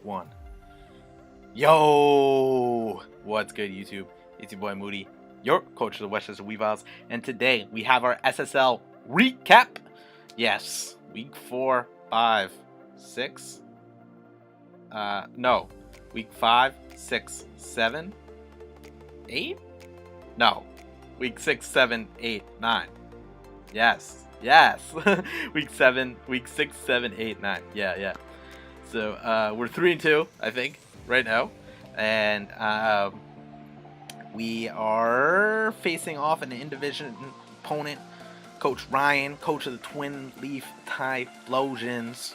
One. Yo! What's good, YouTube? It's your boy Moody, your coach of the Westchester Weavers, and today we have our SSL recap. Yes, week 4, 5, 6. No, week 5, 6, 7, 8. No, week 6, 7, 8, 9. Yes. week 6, 7, 8, 9. Yeah. So we're 3-2, I think, right now, and we are facing off an in-division opponent, Coach Ryan, coach of the Twin Leaf Typhlosions.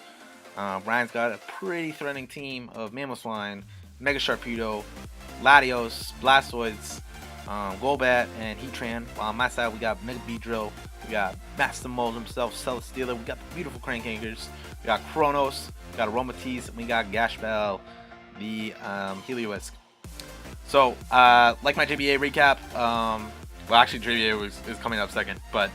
Ryan's got a pretty threatening team of Mamoswine, Mega Sharpedo, Latios, Blastoids, Golbat, and Heatran. While on my side, we got Mega Beedrill, we got Master Mold himself, Celesteela, we got the beautiful Crankakers, we got Kronos, we got Aromatisse, and we got Gashbell, the Heliolisk. So, like my JBA recap, well, actually, JBA is coming up second, but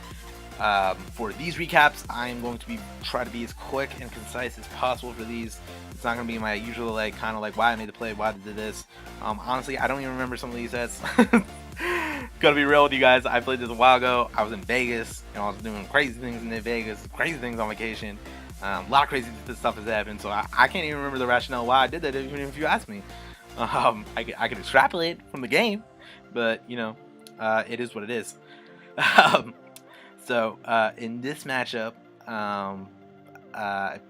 for these recaps, I'm going to try to be as quick and concise as possible for these. It's not going to be my usual, kind of why I made the play, why I did this. Honestly, I don't even remember some of these sets. Gotta be real with you guys. I played this a while ago. I was in Vegas, and I was doing crazy things in Vegas, crazy things on vacation. A lot of crazy stuff has happened, so I can't even remember the rationale why I did that, even if you ask me. I could extrapolate from the game, but, it is what it is. So, in this matchup,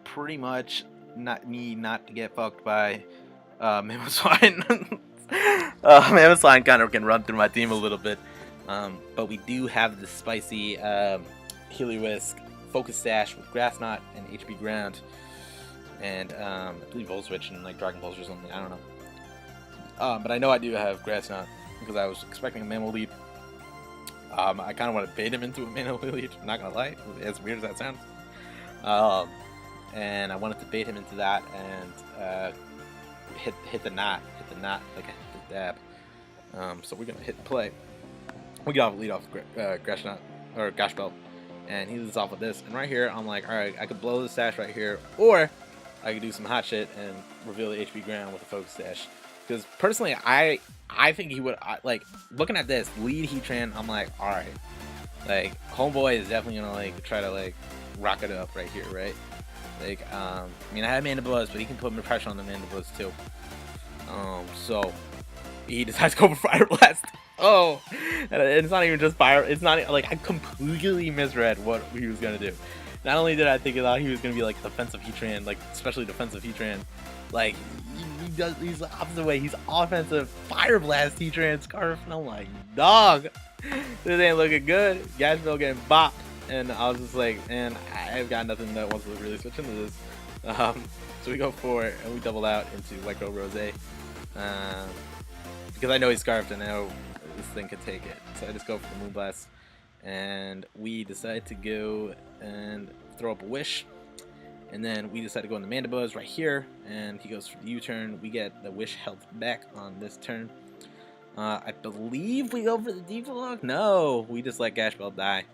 pretty much not to get fucked by Mamoswine. Mamoswine kind of can run through my team a little bit, but we do have the spicy Heliolisk Focus Sash with Grass Knot and HP Ground, and I believe Volt Switch and Dragon Pulse or something. I don't know, but I know I do have Grass Knot because I was expecting a Mamo lead. I kind of want to bait him into a Mamo lead. I'm not gonna lie, as weird as that sounds. And I wanted to bait him into that and hit the knot like I hit the dab. So we're gonna hit play. We get off lead off Grass Knot or Gash Belt, and he leads off with this. And right here, I'm like, all right, I could blow the stash right here, or I could do some hot shit and reveal the HP ground with the focus stash. Because personally, I think he would looking at this lead Heatran. I'm like, all right, homeboy is definitely gonna try to rock it up right here, right? I mean, I have Mandibuzz, but he can put pressure on the Mandibuzz too. So he decides to go for Fire Blast. Oh, and it's not even just fire. It's not I completely misread what he was gonna do. Not only did I think he was gonna be defensive Heatran, especially defensive Heatran, he's the opposite way. He's offensive Fire Blast Heatran Scarf, and I'm like, dog, this ain't looking good. Gashville getting bopped, and I was just like, man, I've got nothing that wants to really switch into this. So we go for it, and we double out into White Girl Rose, because I know he's scarfed, and I know this thing could take it. So I just go for the Moonblast, and we decide to go and throw up a Wish. And then we decide to go in the Mandibuzz right here, and he goes for the U-turn. We get the Wish health back on this turn. I believe we go for the Defog. No, we just let Gashbell die.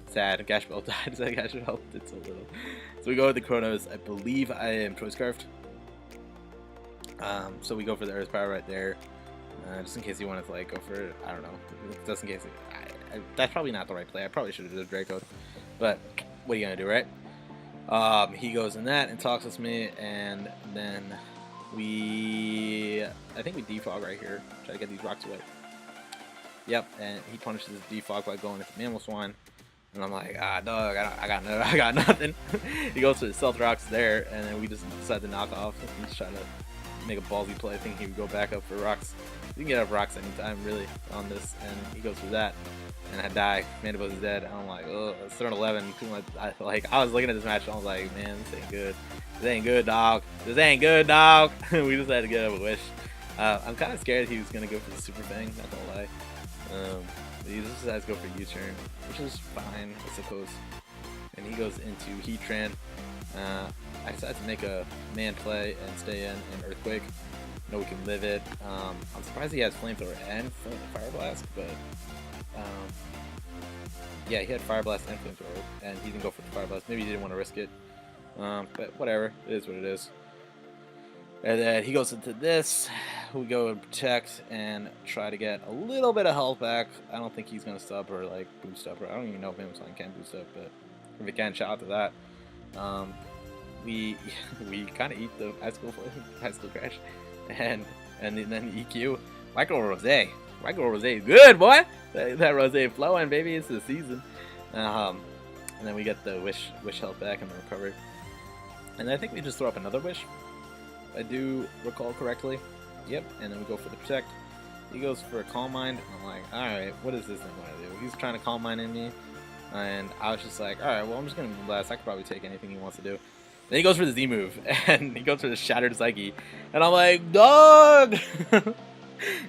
Sad, Gashbell died. So Gashbell did so little. So we go with the Kronos. I believe I am Choice Scarfed. So we go for the Earth Power right there, just in case you wanted to go for it. I don't know. Just in case. That's probably not the right play. I probably should have done Draco, but what are you gonna do, right? He goes in that and talks with me, and then I think we defog right here, try to get these rocks away. Yep, and he punishes the defog by going into Mamoswine, and I'm like, dog, I got nothing. He goes for the Stealth Rocks there, and then we just decide to knock off and just try to make a ballsy play. I think he would go back up for rocks. You can get up rocks anytime, really, on this, and he goes for that. And I die. Mandibuzz is dead. And I'm like, oh, it's turn 11. Too much. I was looking at this match, and I was like, man, this ain't good. This ain't good, dog. This ain't good, dog. We just had to get up a Wish. I'm kind of scared he was gonna go for the Super Fang. Not gonna lie. But he just decides to go for U-turn, which is fine, I suppose. And he goes into Heatran. I decided to make a man play and stay in Earthquake. No, we can live it. I'm surprised he has Flamethrower and Fire Blast, but yeah, he had Fire Blast and Flamethrower, and he didn't go for the Fire Blast. Maybe he didn't want to risk it, but whatever. It is what it is. And then he goes into this. We go and protect and try to get a little bit of health back. I don't think he's gonna stop or like boost up, or I don't even know if Amazon can boost up, but if it can, shout out to that. We kind of eat the high school crash, and then EQ. Michael Rose is good, boy. That Rose flowing, baby. It's the season. And then we get the wish health back and the recovery. And I think we just throw up another wish. I do recall correctly. Yep, and then we go for the protect. He goes for a calm mind. I'm like, alright, what is this thing going to do? He's trying to calm mind in me. And I was just like, alright, well, I'm just going to move last. I could probably take anything he wants to do. Then he goes for the Z move, and he goes for the Shattered Psyche. And I'm like, dog!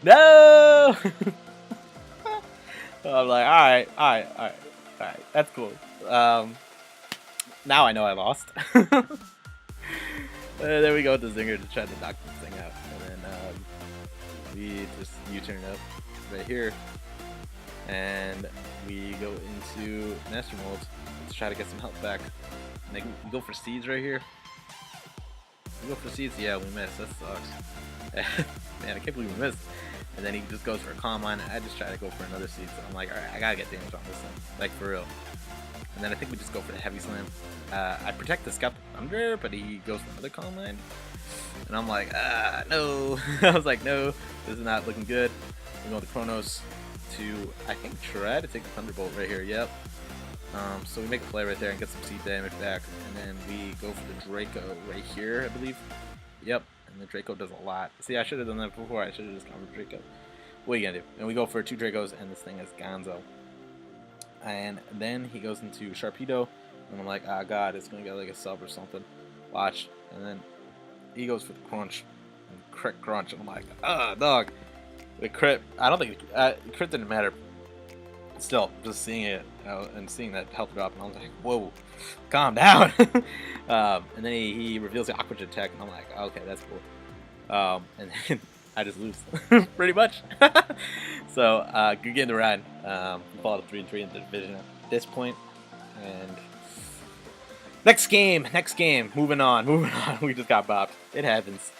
No! I'm like, alright, that's cool. Now I know I lost. There we go with the zinger to try to knock this thing out. And then we just U-turn up right here. And we go into Master Mold to try to get some health back. And we go for seeds right here. We go for seeds, yeah, we missed. That sucks. Man, I can't believe we missed. And then he just goes for a calm line. I just try to go for another seed. So I'm like, alright, I gotta get damage on this thing. Like, for real. And then I think we just go for the heavy slam. I protect the Skeptic Thunder, but he goes for another calm line. And I'm like, no. I was like, no, this is not looking good. We go with the Chronos to, I think, try to take the Thunderbolt right here. Yep. So we make a play right there and get some seed damage back. And then we go for the Draco right here, I believe. Yep. And the Draco does a lot. See, I should have done that before. I should have just gone for Draco. What are you gonna do? And we go for 2 Dracos, and this thing is Gonzo. And then he goes into Sharpedo, and I'm like, ah, God, it's gonna get like a sub or something. Watch. And then he goes for the crunch, and crit crunch, and I'm like, ah, dog. The crit, I don't think crit didn't matter. Still, just seeing it and seeing that health drop, and I was like, whoa, calm down. And then he reveals the Aqua Jet attack, and I'm like, okay, that's cool. And then I just lose, pretty much. So, good game to ride. We fall to 3-3 in the division at this point. And next game. Moving on. We just got bopped. It happens.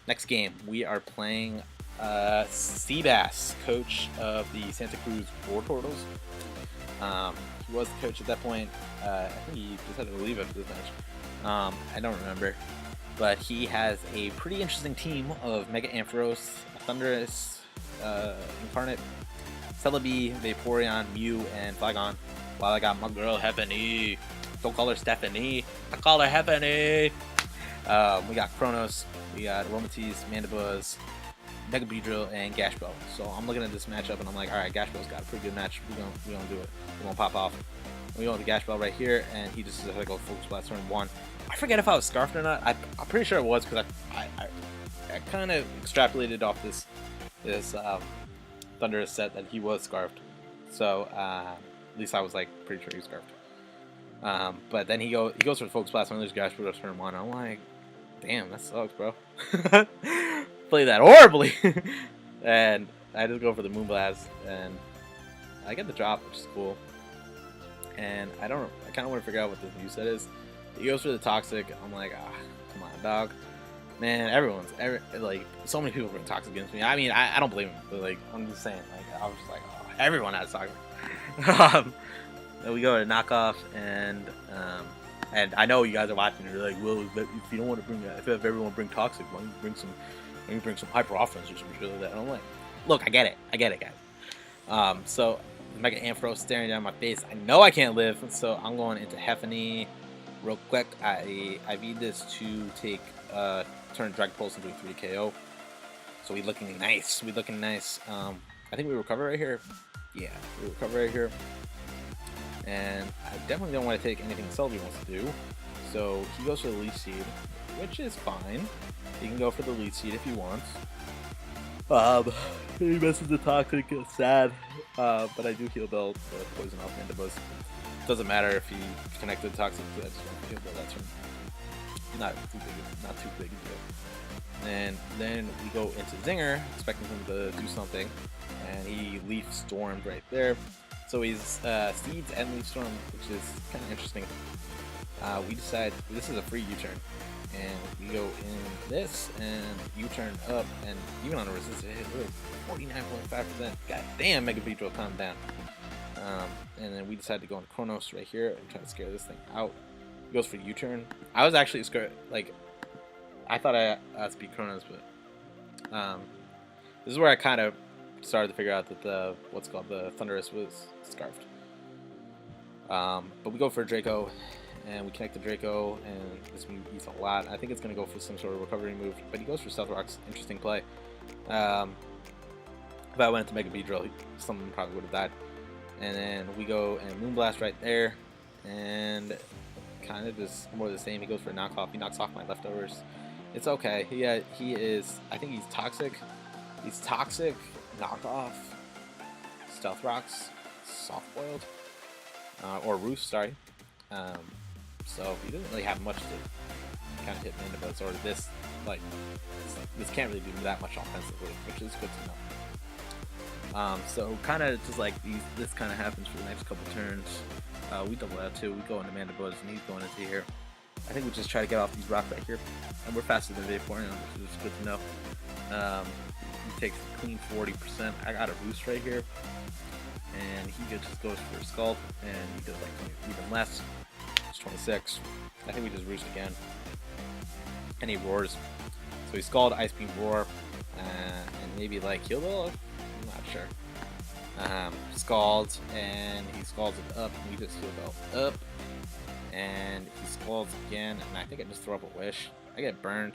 Next game, we are playing Seabass, coach of the Santa Cruz War Turtles. He was the coach at that point. I think he just had to leave after this match. I don't remember. But he has a pretty interesting team of Mega Ampharos, Thundurus, Incarnate, Celebi, Vaporeon, Mew, and Flygon. While I got my girl Heffany. Don't call her Stephanie. I call her Heffany. We got Chronos, we got Aromatisse, Mandibuzz, Mega Beedrill, and Gashbell. So I'm looking at this matchup and I'm like, alright, Gashbell's got a pretty good match. We're gonna do it. We're gonna pop off. We go with the Gashbell right here, and he just has to go Focus Blast turn 1. I forget if I was scarfed or not. I'm pretty sure it was, because I kind of extrapolated off this Thundurus set that he was scarfed. So at least I was like pretty sure he was scarfed. But then he goes for the Focus Blast on this Gashbell turn 1. I'm like, damn, that sucks, bro. Play that horribly. And I just go for the Moonblast, and I get the drop, which is cool. And I kind of want to figure out what this new set is. He goes for the Toxic. I'm like, come on, dog. Man, like, so many people were toxic against me. I mean, I don't blame him, but like, I'm just saying, like, I was just like, oh, everyone has Toxic. Then we go to Knockoff, and I know you guys are watching, and you're like, well, if you don't want to bring, if everyone bring Toxic, why don't you bring some Hyper Offense or some shit like that? And I'm like, look, I get it, guys. So Mega Ampharos staring down my face. I know I can't live, so I'm going into Heffany real quick. I need this to take turn Dragon Pulse into a 3 KO. So we looking nice. I think we recover right here. Yeah, we recover right here. And I definitely don't want to take anything Celebi wants to do. So he goes for the Leech Seed, which is fine. He can go for the Leech Seed if he wants. He misses the Toxic, it's sad. But I do heal Bell, poison off Mandibuzz. Doesn't matter if he connected Toxic to that, just want to heal Bell, that's not too big a deal. And then we go into Zinger, expecting him to do something, and he Leaf Stormed right there. So he's Seeds and Leaf Storm, which is kind of interesting. We decide this is a free U-turn. and we go in this, and U-turn up, and even on a resisted hit, we're 49.5%. God damn, Mega Beedrill, calm down. And then we decided to go on Chronos right here and try to scare this thing out. He goes for U-turn. I was actually scared, like, I thought I speed Chronos, but this is where I kind of started to figure out that the the Thunderous was scarfed. But we go for Draco, and we connect the Draco, and this move eats a lot. I think it's going to go for some sort of recovery move, but he goes for Stealth Rocks. Interesting play. If I went into Mega Beedrill, someone probably would have died. And then we go and Moonblast right there, and kind of just more of the same. He goes for a knockoff. He knocks off my leftovers. It's okay. He is. I think he's toxic. He's toxic. Knockoff. Stealth Rocks. Soft boiled. Or Roost, sorry. So he doesn't really have much to kind of hit Mandibuzz, or this, like, this can't really do that much offensively, which is good to know. So kind of just like this kind of happens for the next couple turns. We double out too. We go into Mandibuzz, and he's going into here. I think we just try to get off these rocks right here, and we're faster than Vaporeon, which is good to know. He takes a clean 40%. I got a Roost right here, and he just goes for a Scald, and he does like even less. It's 26. I think we just Roost again, and he roars. So he Scald, Ice Beam, Roar, and maybe like Heal Wall. I'm not sure. Scald, and he Scalds it up, and we just Heal Bell up, and he Scalds again, and I think I just throw up a Wish. I get burned,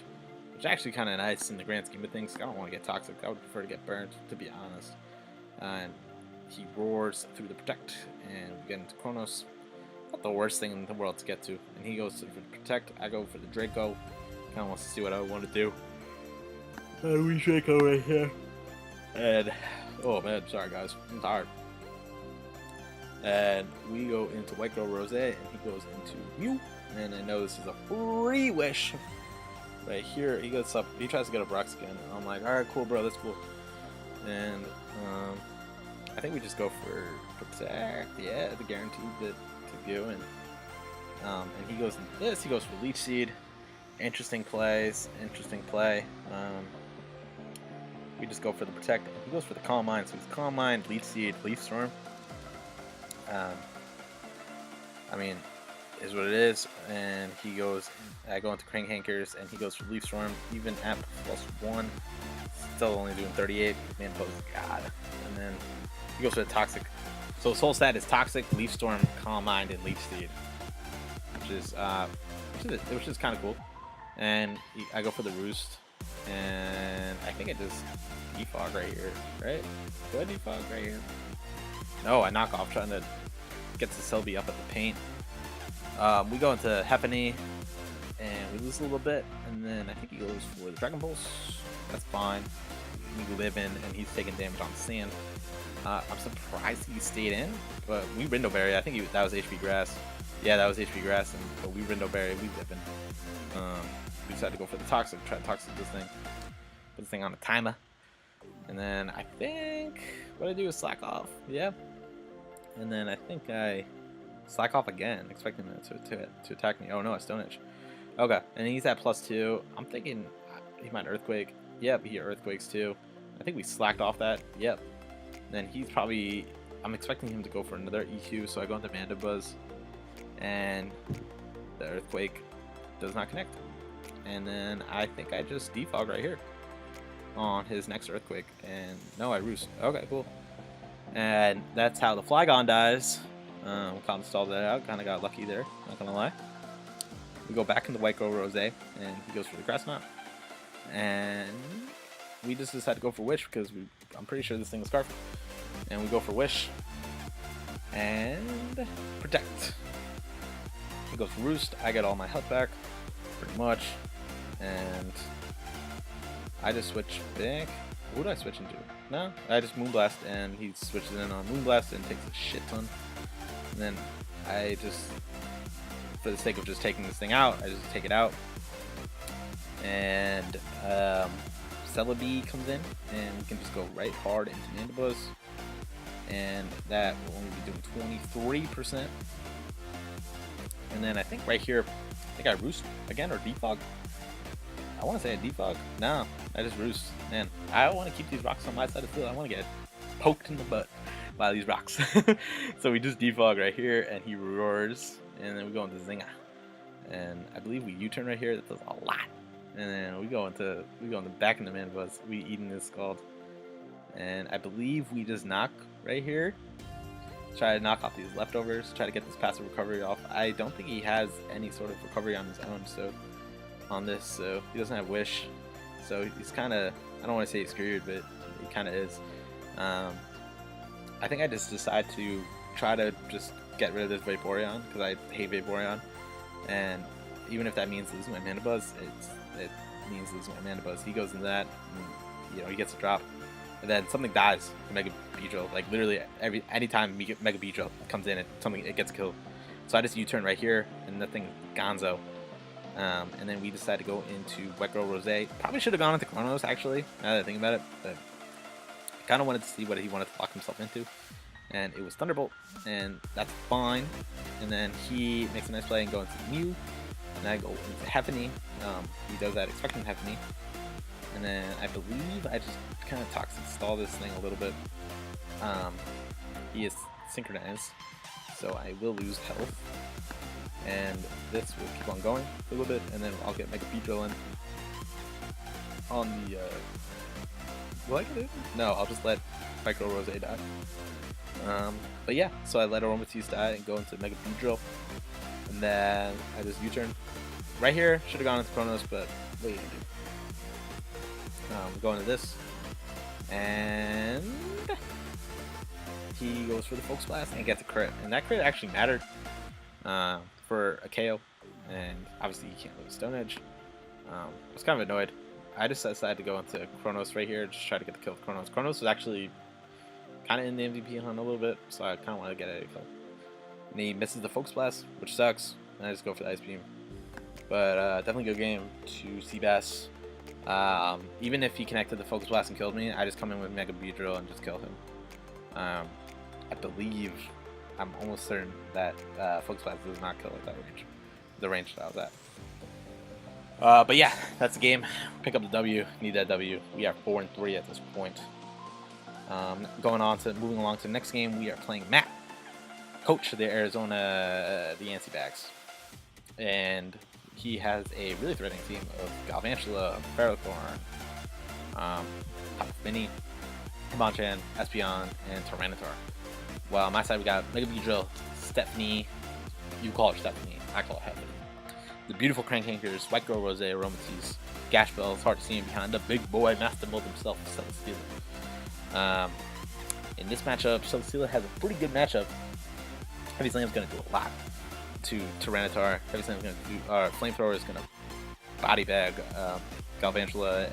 which is actually kind of nice in the grand scheme of things. I don't want to get toxic. I would prefer to get burned, to be honest. And he roars through the Protect, and we get into Chronos. Not the worst thing in the world to get to. And he goes for the Protect. I go for the Draco. Kind of wants to see what I want to do. We Draco right here. And oh man, sorry guys, I'm tired. And we go into White Girl Rose, and he goes into Mew. And I know this is a free Wish. Right here, he goes up. He tries to get up rocks again. And I'm like, all right, cool, bro, that's cool. And I think we just go for Protect. Yeah, the guaranteed bit to go. And he goes into this. He goes for Leech Seed. Interesting plays. Interesting play. We just go for the Protect. He goes for the Calm Mind. So it's Calm Mind, Leech Seed, Leaf Storm. I mean, is what it is. And he goes. I go into Krang Hankers, and he goes for Leaf Storm. Even at +1, still only doing 38. Man, pose God. And then he goes for the Toxic. So his whole set is Toxic, Leaf Storm, Calm Mind, and Leech Seed, which is kind of cool. And I go for the Roost, and I think I just defog right here, right? Do I defog right here? No, I knock off trying to get the Selby up at the paint. We go into Hepany, and we lose a little bit, and then I think he goes for the Dragon Pulse. That's fine. We live in, and he's taking damage on Sand. I'm surprised he stayed in, but we Rindo Berry. I think that was HP Grass. Yeah, that was HP Grass, but we Rindo Berry. We live in. We decided to go for the Toxic, try to Toxic this thing. Put this thing on a timer. And then I think what I do is slack off. Yeah. And then I think I slack off again, expecting him to attack me. Oh no, I Stone Edge. Okay, and he's at +2. I'm thinking he might Earthquake. Yep, he Earthquakes too. I think we slacked off that. Yep. Then he's probably. I'm expecting him to go for another EQ, so I go into Mandibuzz, and the Earthquake does not connect. And then I think I just defog right here on his next Earthquake, and no, I Roost. Okay, cool. And that's how the Flygon dies. Kind of stalled that out. Kind of got lucky there. Not gonna lie. We go back into White Girl Rose, and he goes for the Grass Knot. And we just decided to go for Wish because I'm pretty sure this thing is Scarf. And we go for Wish and Protect. He goes for Roost. I get all my health back, pretty much. And I just switch back. What did I switch into? No, I just Moonblast, and he switches in on Moonblast and takes a shit ton. And then I just, for the sake of just taking this thing out, I just take it out. And Celebi comes in, and we can just go right hard into Mandibuzz. And that will only be doing 23%. And then I think right here, I think I Roost again or Defog. I want to say a defog. No, I just roost. Man, I don't want to keep these rocks on my side of the field. I want to get poked in the butt by these rocks. So we just defog right here, and he roars, and then we go into Zinga. And I believe we U-turn right here. That does a lot. And then we go into back in the man buzz. We eating this scald, and I believe we just knock right here. Try to knock off these leftovers. Try to get this passive recovery off. I don't think he has any sort of recovery on his own. So on this, so he doesn't have wish. So he's kind of, I don't want to say he's screwed, but he kind of is. I think I just decide to try to just get rid of this Vaporeon because I hate Vaporeon, and even if that means losing my Mana Buzz, it means losing my Mana Buzz. He goes into that, and, he gets a drop, and then something dies for Mega Beedrill. Like literally anytime Mega Beedrill comes in, it gets killed. So I just U-turn right here, and nothing gonzo. And then we decide to go into Wet Girl Rose. Probably should have gone into Chronos actually, now that I think about it, but kind of wanted to see what he wanted to lock himself into, and it was Thunderbolt, and that's fine. And then he makes a nice play and go into Mew, and I go into Heffany. He does that expecting Heffany, and then I believe I just kind of toxic stall this thing a little bit. He is synchronized, so I will lose health, and this will keep on going a little bit, and then I'll get Mega Beedrill in on the will I get it? No, I'll just let Micro Rose die. But yeah, so I let Aromatisse die and go into Mega Beedrill, and then I just U-turn. Right here, should have gone into Chronos, but what are you gonna do? Go into this, and he goes for the Focus Blast and gets a crit, and that crit actually mattered for a KO, and obviously you can't lose Stone Edge. I was kind of annoyed. I just decided to go into Chronos right here, just try to get the kill with Chronos. Chronos was actually kind of in the MVP hunt a little bit, so I kind of want to get a kill. And he misses the Focus Blast, which sucks, and I just go for the Ice Beam. But definitely good game to Seabass. Even if he connected the Focus Blast and killed me, I just come in with Mega Beedrill and just kill him. I believe, I'm almost certain that Focus Blast does not kill at that range, the range that I was at. But yeah, that's the game. Pick up the W. Need that W. We are 4-3 at this point. Moving along to the next game, we are playing Matt, coach of the Arizona, the Yancy Bags, and he has a really threatening team of Galvantula, Ferrothorn, Mini, Hitmonchan, Espeon, and Tyranitar. While on my side we got Mega Beedrill, Stephanie. You call her Stephanie, I call her Heaven. The beautiful Crankhankers, White Girl Rose, Aromatisse, Gash Bell. It's hard to see him behind the big boy Master Mold himself, Celesteela. In this matchup, Celesteela has a pretty good matchup. Heavy Slam's going to do a lot to Tyranitar. Heavy Slam's going to do, Flamethrower is going to body bag Galvantula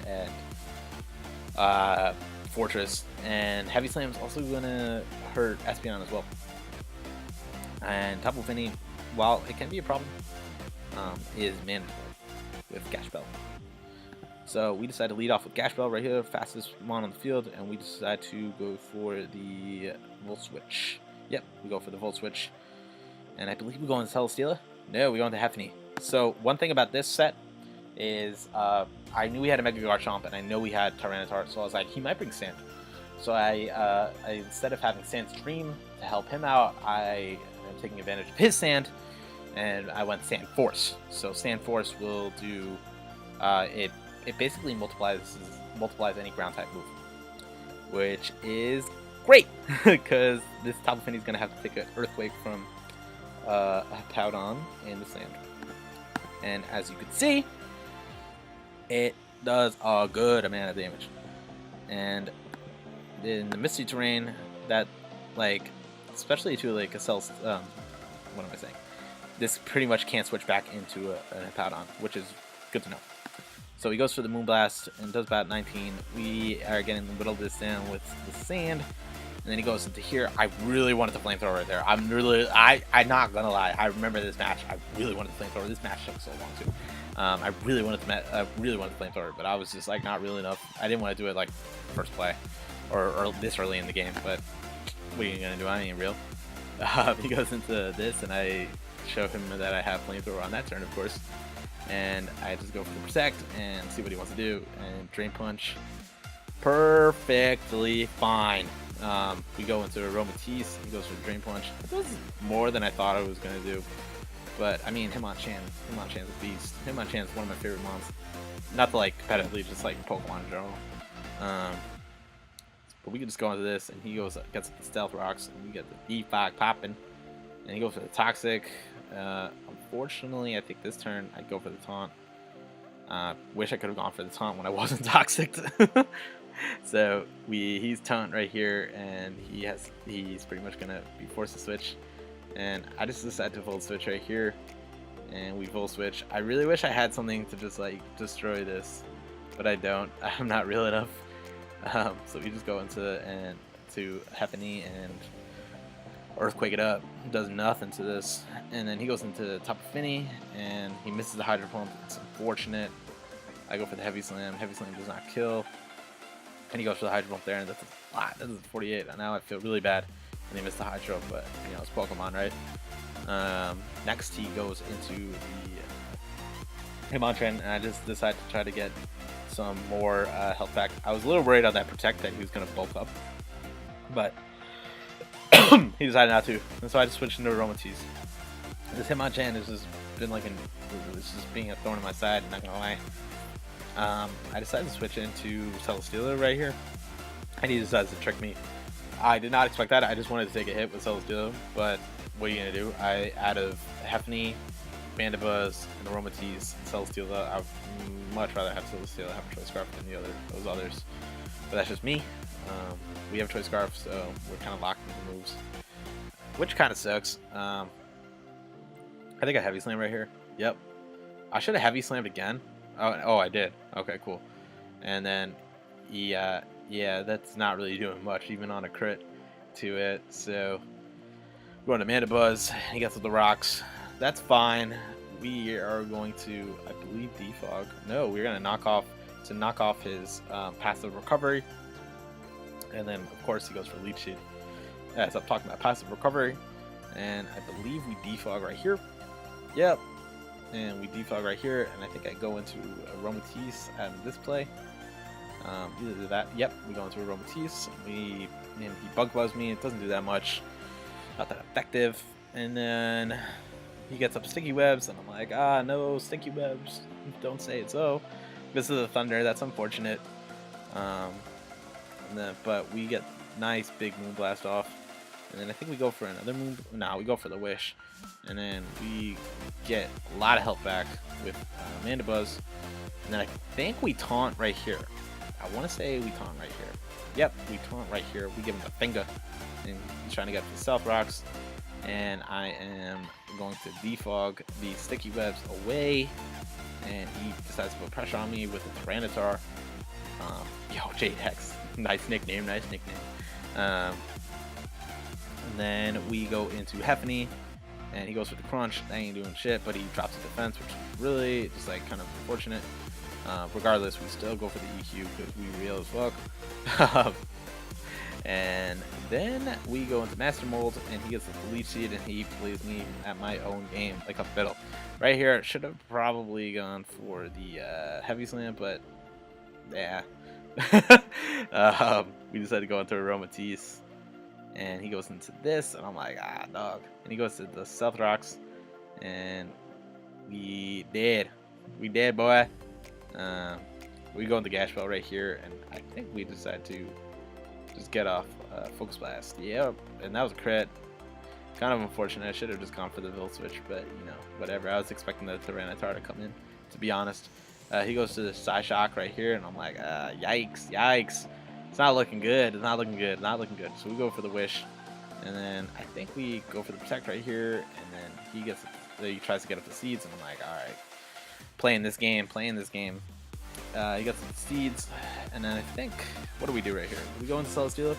and Fortress, and Heavy Slam's also going to hurt Espeon as well. And Tapu Fini, while it can be a problem, is manageable with Gash Bell. So we decide to lead off with Gash Bell right here, fastest one on the field, and we decide to go for the Volt Switch. Yep, we go for the Volt Switch. And I believe we go into Celesteela. No, we go into Heffany. So one thing about this set is I knew we had a Mega Garchomp, and I know we had Tyranitar, so I was like, he might bring Sand. So I instead of having Sand Stream to help him out, I am taking advantage of his Sand, and I went Sand Force. So Sand Force will do it basically multiplies any ground type move, which is great because this Tapu Fini is gonna have to take an Earthquake from a Powdon in the sand, and as you can see, it does a good amount of damage. And in the Misty Terrain, that especially to like a Cell, what am I saying? This pretty much can't switch back into a Hippowdon, which is good to know. So he goes for the Moonblast and does about 19. We are getting the middle of this down with the sand, and then he goes into here. I really wanted the Flamethrower right there. I'm not gonna lie. I remember this match. I really wanted the Flamethrower. This match took so long too. I really wanted the Flamethrower, but I was just like not really enough. I didn't want to do it like first play or this early in the game. But what are you gonna do? I ain't real. He goes into this, and I show him that I have Flamethrower on that turn, of course. and I just go for the protect and see what he wants to do, and Drain Punch, perfectly fine. We go into Aromatisse, he goes for the Drain Punch. It does more than I thought I was going to do, but I mean, Hitmonchan's a beast. Hitmonchan's one of my favorite mons. Not to like competitively, just like Pokemon in general. But we can just go into this, and he gets the Stealth Rocks, and we get the D5 popping, and he goes for the Toxic. Unfortunately, I think this turn I'd go for the Taunt. Wish I could have gone for the Taunt when I wasn't Toxic. So he's Taunt right here, and he's pretty much gonna be forced to switch, and I just decided to Volt Switch right here, and we Volt Switch. I really wish I had something to just like destroy this, but I don't. I'm not real enough. So we just go into Heffany and Earthquake it up. Does nothing to this, and then he goes into Tapu Fini and he misses the Hydro Pump. It's unfortunate. I go for the Heavy Slam. Heavy Slam does not kill, and he goes for the Hydro Pump there, and that's a lot. That is 48. And now I feel really bad, and he missed the Hydro, but you know, it's Pokemon, right? Next he goes into the Hitmonchan, and I just decided to try to get some more health back. I was a little worried on that Protect that he was going to bulk up, but he decided not to, and so I just switched into Aromatisse. This Hitmonchan has just been like it's just being a thorn in my side, not gonna lie. I decided to switch into Celesteela right here, and he decides to trick me. I did not expect that. I just wanted to take a hit with Celesteela, but what are you gonna do? Out of Heffany, Bandabuzz, and Aromatisse, and Celesteela, I'd much rather have Celesteela have a Choice Scarf than those others. But that's just me. We have a Choice Scarf, so we're kind of locked into the moves, which kind of sucks. I think I Heavy Slam right here. Yep. I should have Heavy Slammed again. Oh, I did. Okay, cool. And then, yeah, that's not really doing much, even on a crit to it. So, we're going to Mandibuzz. He gets with the rocks. That's fine. We are going to, I believe, defog. No, we're going to knock off his passive recovery. And then, of course, he goes for Leech Seed. As I'm talking about passive recovery. And I believe we defog right here. Yep. And we defog right here. And I think I go into Aromatisse at this play. Either that. Yep, we go into Aromatisse. He Bug Buzz me. It doesn't do that much. Not that effective. And then he gets up Sticky Webs. And I'm like, no, Sticky Webs. Don't say it so. This is a Thunder. That's unfortunate. But we get nice big Moonblast off, and then I think we go for another Moon. No, we go for the Wish, and then we get a lot of health back with Mandibuzz, and then I think we Taunt right here. I want to say we Taunt right here. Yep, we Taunt right here. We give him a finger, and he's trying to get the Stealth Rocks, and I am going to defog the Sticky Webs away, and he decides to put pressure on me with the Tyranitar. Yo, Jade Hex. Nice nickname. And then we go into Heffany, and he goes for the Crunch. That ain't doing shit, but he drops the defense, which is really just like kind of unfortunate. Regardless, we still go for the EQ because we real as fuck. And then we go into Master Mold, and he gets the Leech Seed, and he plays me at my own game like a fiddle. Right here, I should have probably gone for the Heavy Slam, but yeah. We decided to go into Aromatisse, and he goes into this, and I'm like, dog. And he goes to the Stealth Rocks, and we dead, boy. We go into Gash Bell right here, and I think we decide to just get off Focus Blast. Yep, and that was a crit. Kind of unfortunate. I should have just gone for the Volt Switch, but you know, whatever. I was expecting the Tyranitar to come in, to be honest. He goes to the Psyshock right here, and I'm like, yikes. It's not looking good. So we go for the Wish, and then I think we go for the Protect right here, and then he tries to get up the Seeds, and I'm like, alright. Playing this game. He gets the Seeds, and then I think, what do we do right here? We go into Celesteela?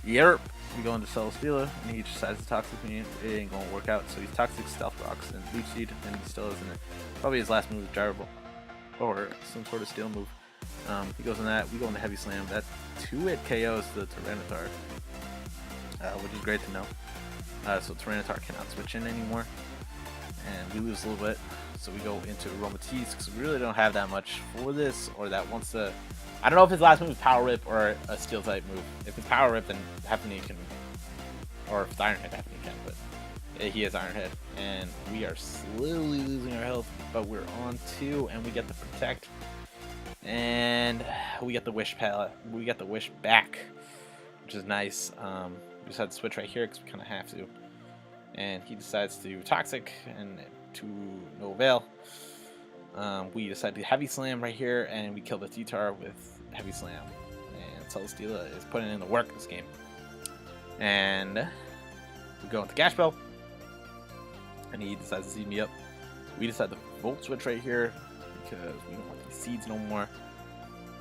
Yep. We go into Celesteela, and he decides to Toxic me. It ain't gonna work out, so he's Toxic Stealth Rocks and Leech Seed, and he still isn't it. Probably his last move is Gyrable, or some sort of steel move. He goes in that. We go in the Heavy Slam. That 2-hit KOs the Tyranitar, which is great to know. So Tyranitar cannot switch in anymore, and we lose a little bit. So we go into Aromatisse because we really don't have that much for this, or that wants to. I don't know if his last move is Power Rip or a Steel type move. If it's Power Rip, then Heffany can, or if it's Iron Head, Heffany can, but he has Iron Head. And we are slowly losing our health, but we're on 2, and we get the Protect. And we get the Wish palette. We get the Wish back, which is nice. We just had to switch right here because we kind of have to. And he decides to Toxic and to no avail. We decide to Heavy Slam right here, and we kill the T-Tar with Heavy Slam. And Celesteela is putting in the work this game. And we go into Gash Bell, and he decides to see me up. We decide to Volt Switch right here because we don't want these seeds no more.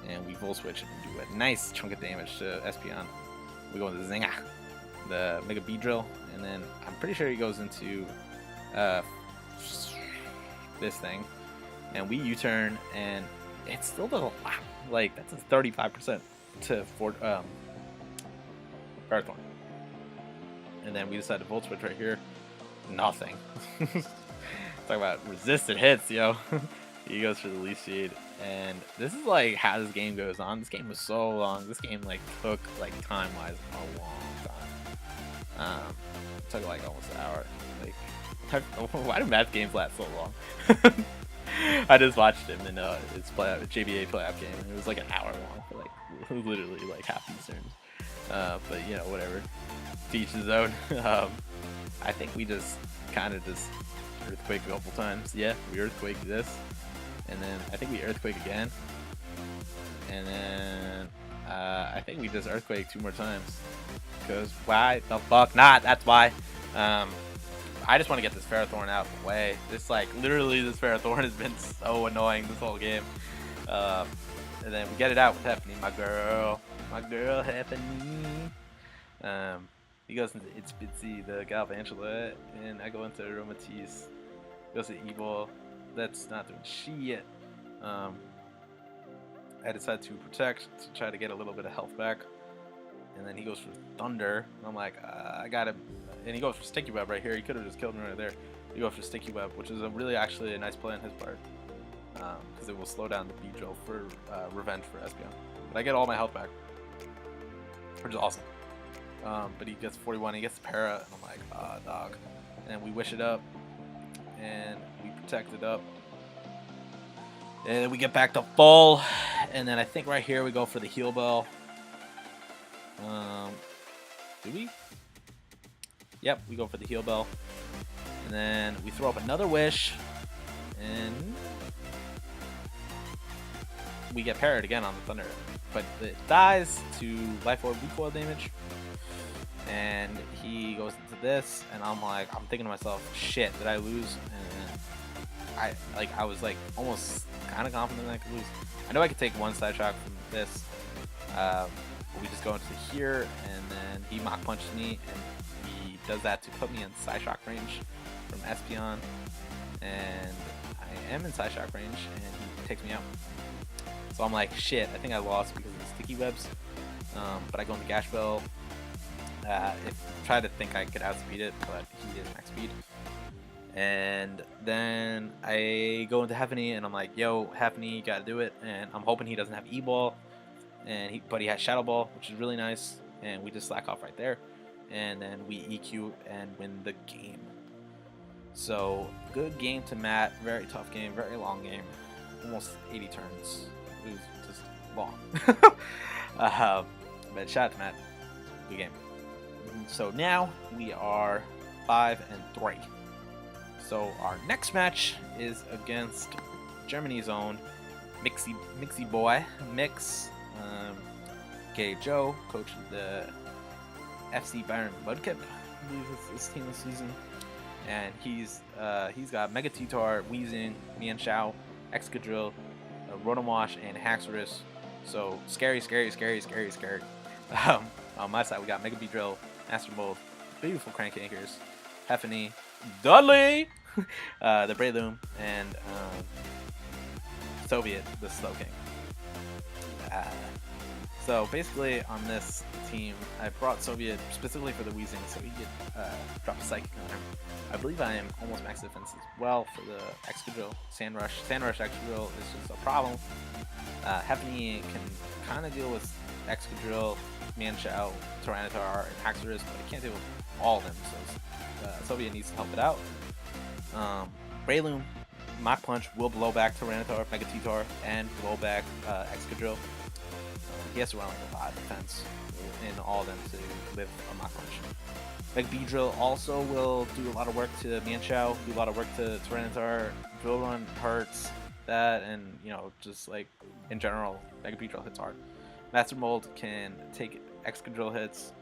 And we Volt Switch and do a nice chunk of damage to Espeon. We go into Zinga, the Mega Beedrill, and then I'm pretty sure he goes into this thing. And we U-turn, and it still does a lot. Like, that's a 35% to Ferrothorn. And then we decide to Volt Switch right here. Nothing. Talk about resistant hits, yo. He goes for the Leaf Seed. And this is like how this game goes on. This game was so long. This game like took like time-wise a long time. It took like almost an hour. Like, why do math games last so long? I just watched him in his JBA playoff game, and it was like an hour long for like literally like half these turns. But you know, whatever. To each his own. I think we just kind of just Earthquake a couple times. Yeah, we Earthquake this, and then I think we Earthquake again, and then I think we just Earthquake 2 more times. Because why the fuck not? That's why. I just want to get this Ferrothorn out of the way. This like literally this Ferrothorn has been so annoying this whole game. And then we get it out with Heffany, my girl Heffany. He goes into It's Bitsy, the Galvantula, and I go into Aromatisse. Goes to Evil. That's not doing shit. I decide to Protect to try to get a little bit of health back. And then he goes for Thunder. And I'm like, I got him. And he goes for Sticky Web right here. He could have just killed me right there. He goes for Sticky Web, which is a really actually a nice play on his part. Because it will slow down the Beedrill for revenge for Espeon. But I get all my health back, which is awesome. But he gets 41, he gets Para, and I'm like, dog. And we Wish it up, and we Protect it up. And then we get back to full, and then I think right here we go for the Heal Bell. Do we? Yep, we go for the Heal Bell. And then we throw up another Wish, and we get parried again on the Thunder. But it dies to Life Orb recoil damage. And he goes into this, and I'm thinking to myself, shit, did I lose? And I was like almost kind of confident that I could lose. I know I could take one side shock from this. But we just go into here, and then he Mach Punches me, and he does that to put me in side shock range from Espeon. And I am in side shock range, and he takes me out. So I'm like, shit, I think I lost because of the Sticky Webs. But I go into Gash Bell. Try to think I could outspeed it, but he is max speed. And then I go into Heffany, and I'm like, yo, Heffany, you gotta do it. And I'm hoping he doesn't have E-Ball, but he has Shadow Ball, which is really nice. And we just slack off right there. And then we EQ and win the game. So good game to Matt. Very tough game, very long game. Almost 80 turns. It was just long. But shout out to Matt. Good game. So now we are 5-3. So our next match is against Germany's own Mixy boy Mix, Gay Joe, coach of the FC Bayern Mudkip, I believe it's his team this season. And he's got Mega T-Tar, Weezing, Mian Shao, Excadrill, Rotowash, and Haxorus. So scary. On my side, we got Mega Beedrill, Master Mold, beautiful Crank Anchors, Heffany, Dudley, the Breloom, and Soviet, the Slow King. So basically on this team, I brought Soviet specifically for the Wheezing, so he could drop a Psychic on him. I believe I am almost max defense as well for the Excadrill. Sand Rush Excadrill is just a problem. Hefny can kind of deal with Excadrill, Manchow, Tyranitar, and Haxorus, but it can't deal with all of them, so Soviet needs to help it out. Breloom, Mach Punch will blow back Tyranitar, Mega T-Tar, and blow back Excadrill. He has to run like a lot of defense in all of them to live a Mach Punch. Mega Beedrill also will do a lot of work to Manchow, do a lot of work to Tyranitar. Drill Run hurts that, and you know, just like in general, Mega Beedrill hits hard. Master Mold can take Excadrill hits.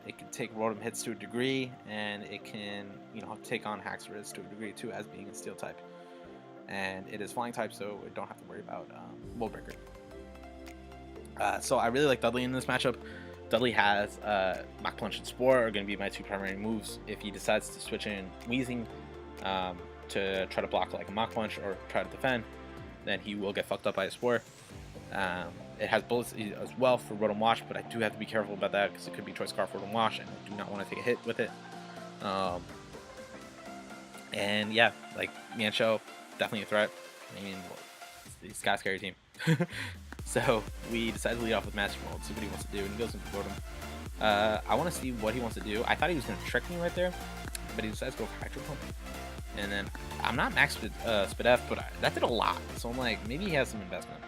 It can take Rotom hits to a degree, and it can, you know, take on Haxorus to a degree too, as being a Steel type. And it is Flying type, so we don't have to worry about Mold Breaker. So I really like Dudley in this matchup. Dudley has Mach Punch and Spore are going to be my two primary moves. If he decides to switch in Wheezing to try to block like a Mach Punch or try to defend, then he will get fucked up by a Spore. It has bullets as well for Rotom Wash, but I do have to be careful about that because it could be Choice Scarf Rotom Wash, and I do not want to take a hit with it. And yeah, like Manchow, definitely a threat. I mean, he's got a scary team. So we decided to lead off with Master Mold, see what he wants to do, and he goes into Rotom. I want to see what he wants to do. I thought he was going to trick me right there, but he decides to go for Hydro Pump. And then I'm not max Spit F, but that did a lot. So I'm like, maybe he has some investment.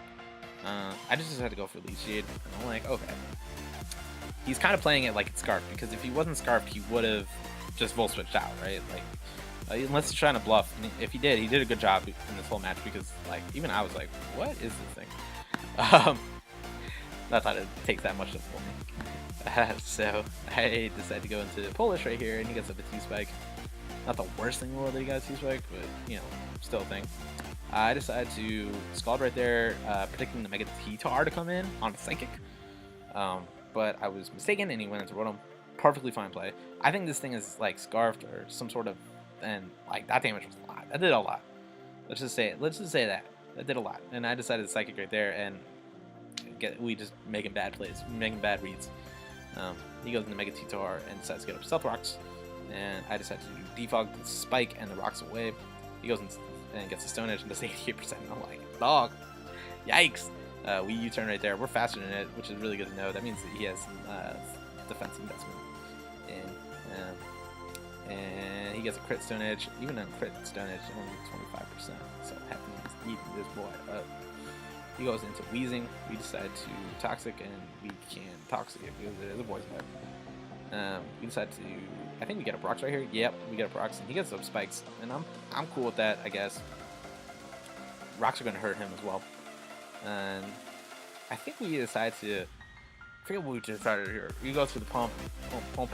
I just decided to go for Leech Seed, and I'm like, okay. He's kind of playing it like it's Scarf, because if he wasn't Scarfed, he would have just Volt Switched out, right? Like, unless he's trying to bluff. And if he did a good job in this whole match, because like even I was like, what is this thing? Not thought it'd take that much to fool me. So I decided to go into Polish right here, and he gets up a T-Spike. Not the worst thing in the world that he got a T-Spike, but you know, still a thing. I decided to Scald right there, predicting the Mega T-Tar to come in on Psychic. But I was mistaken, and he went into Rotom. Perfectly fine play. I think this thing is like Scarfed or some sort of, and like that damage was a lot. That did a lot. Let's just say that. That did a lot. And I decided to Psychic right there, and we just making bad plays, making bad reads. He goes into Mega T-Tar and decides to get up Stealth Rocks. And I decided to defog the Spike and the Rocks away. He goes and gets a Stone Edge and does 88%. And I'm like, dog, yikes. We U-turn right there. We're faster than it, which is really good to know. That means that he has some defense investment. And he gets a crit Stone Edge. Even a crit Stone Edge, only 25%. So Happy is eating this boy up. He goes into Wheezing. We decide to Toxic, and we can Toxic it because it is a voice type. We decide to, I think we get a Brox right here. Yep, we get a Brox, and he gets some Spikes, and I'm cool with that, I guess. Rocks are going to hurt him as well. And I think we decide to, I forget what we decided here. We go through the pump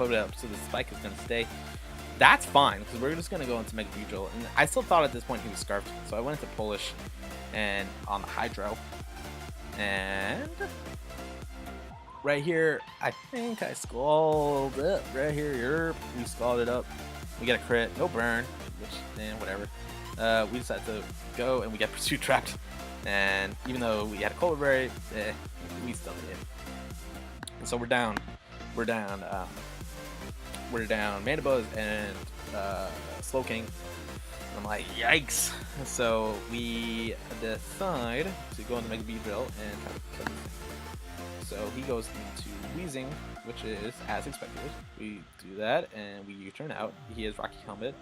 it up, so the Spike is going to stay. That's fine, because we're just going to go into Mega Beedrill. And I still thought at this point he was Scarfed, so I went into Polish and on the Hydro. And right here, I think I Scald it. Right here, we Scald it up. We get a crit, no burn, which, whatever. We decided to go, and we get Pursuit Trapped. And even though we had a Cold Berry, we still did it. And so we're down Mandibuzz and Slowking. And I'm like, yikes! So we decide to go into Mega Beedrill and try to kill this thing. So he goes into Wheezing, which is as expected. We do that, and we U-turn out. He has Rocky Helmet.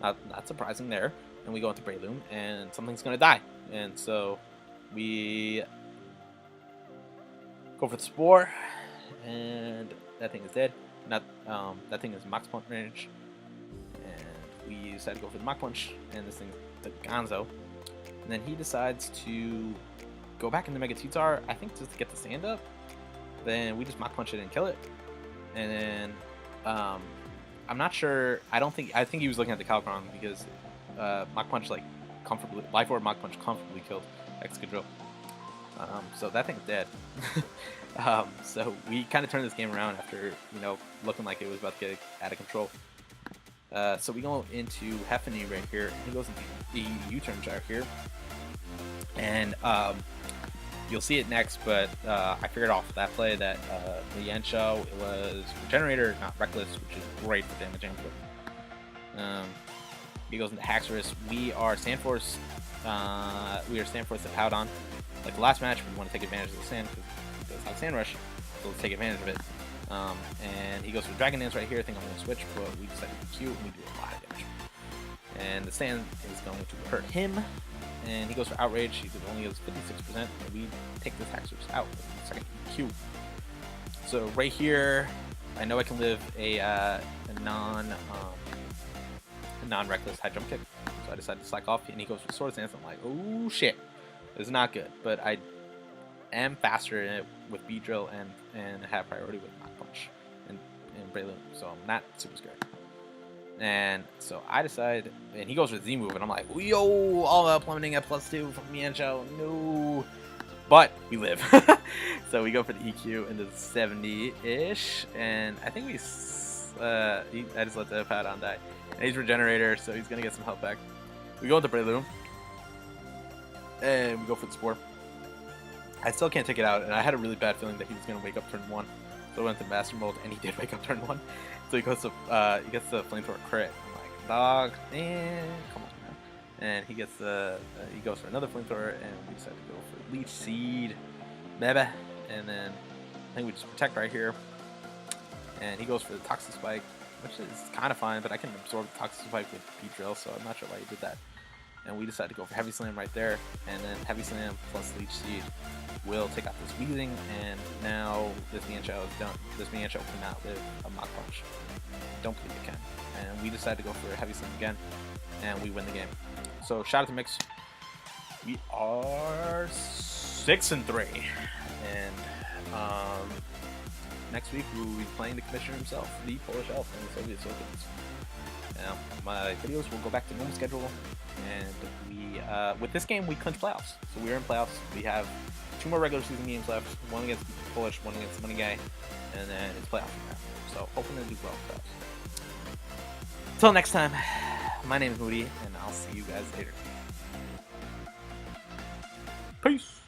Not surprising there. And we go into Breloom, and something's gonna die. And so we go for the Spore, and that thing is dead. That thing is Max Punch range, and we decide to go for the Mach Punch, and this thing's the Gonzo. And then he decides to go back into Mega T-Tar, I think just to get the stand up. Then we just Mach Punch it and kill it. And then I'm not sure. I think he was looking at the Calcron because Mach Punch like comfortably, Life Orb Mach Punch comfortably killed Excadrill. So that thing's dead. So we kind of turned this game around after, you know, looking like it was about to get out of control. So we go into Hefny right here. He goes into the U-turn jar here. And You'll see it next, but I figured off that play that Liancho, it was Regenerator, not Reckless, which is great for damage input. He goes into Haxorus. We are Sandforce. We are Sandforce to Powdon. Like the last match, we want to take advantage of the sand because he does have Sand Rush, so let's take advantage of it. And he goes for Dragon Dance right here. I think I'm going to switch, but we decided to Q, and we do a lot of damage. And the sand is going to hurt him. And he goes for Outrage. He only goes 56%, and we take this Haxorus out with the second Q. So right here, I know I can live a non-reckless high jump kick. So I decided to slack off, and he goes for Sword Dance. I'm like, oh shit, this is not good. But I am faster in it with Beedrill and have priority with Knock Punch and Breloom, so I'm not super scared. And so I decide, and he goes for the Z move, and I'm like, yo, all out plummeting at +2 from Miancho, no. But we live. So we go for the EQ into the 70-ish, and I think I just let the Powdon die. And he's Regenerator, so he's going to get some health back. We go into Breloom, and we go for the Spore. I still can't take it out, and I had a really bad feeling that he was going to wake up turn 1. So I went to Master Mode, and he did wake up turn 1. So he gets the Flamethrower crit. I'm like, dog, man, come on, man. And he gets he goes for another Flamethrower, and we decide to go for Leech Seed, baby. And then I think we just protect right here. And he goes for the Toxic Spike, which is kind of fine, but I can absorb the Toxic Spike with Beedrill, so I'm not sure why he did that. And we decide to go for Heavy Slam right there, and then Heavy Slam plus Leech Seed will take out this Weezing, and now this Miancho is done. This Miancho cannot live a Mach Punch. Don't believe it can. And we decide to go for a Heavy Slam again, and we win the game. So shout out to Mix. We are 6-3, and next week we will be playing the Commissioner himself, the Polish Elf, in the Soviet Soviets. Now, my videos will go back to normal schedule, and we with this game we clinch playoffs. So we're in playoffs. We have 2 more regular season games left, one against Polish, one against Money Guy, and then it's playoff time. So hoping to do well in playoffs. Until next time, my name is Moody, and I'll see you guys later. Peace!